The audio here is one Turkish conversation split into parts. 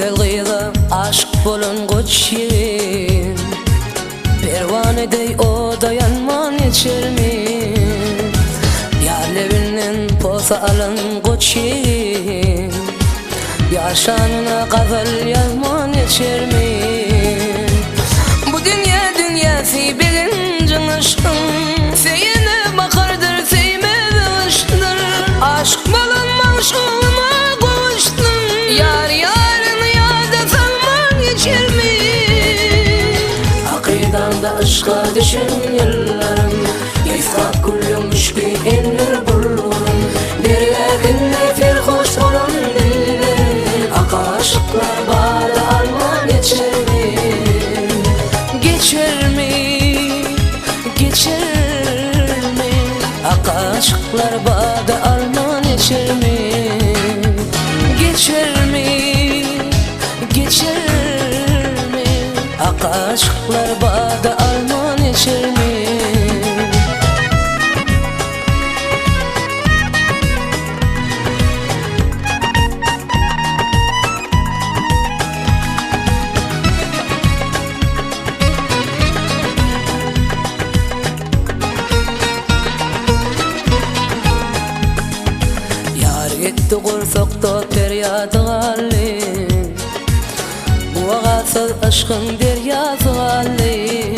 Güzel kıyıda aşk bolun goçyň, perwanedey o dayanman geçirmi. Yar lebinden posa alan goçyň, yaşanyna gazal yazman geçirmi. Bu dünyasy bilinjin aşkyň, seyine bakardır seýmez aşdyr. Aşk bolan maşuğuna goşdun, yar yarını yada salman geçirmi. Akydamda aşka düşen yıllarım, yifkak kullumuş ki enler bulurum. Derlerinde ferhoş olan dillerim, akaşıklar bağda alman geçirmi. Geçirmi, akaşıklar bağda alman geçirmi. Geçirmi, akaşıklar bağda alman geçirmi. Gitti gursakta feryat galin, bu agasız aşkın deryası galin.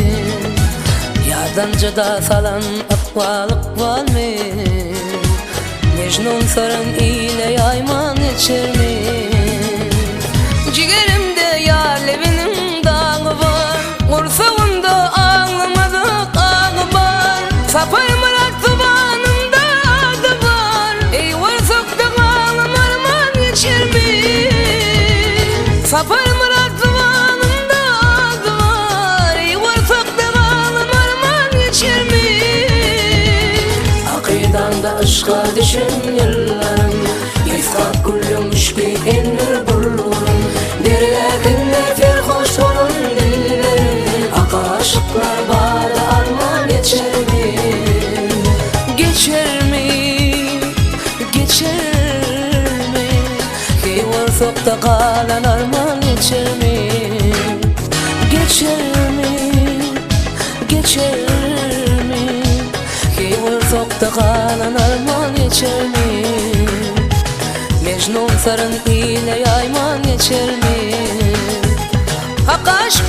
Yardımcıda salan akvalık valmin, Mecnun sarın ile yayman geçirmi. Cigerimde yar levinin dağı var, kursağında ağlamadık ağı var. Sapar mırak tubanında adı var, ey varsakta ağlamar man geçirmi. Sapar mırak tubanında adı var, ey varsakta ağlamar man geçirmi. Akydamda aşka düşen yıllarım, yifkak kullumuş ki enler bulurum. Derlerinde ferhoş olan dillerim, akaşıklar bağda alman geçirmi. Geçirmi, ki varsakta kalan arman geçirmi. Geçirmi, ki varsakta kalan arman geçirmi. Mecnun sarın ile yayman geçirmi. Hak aşk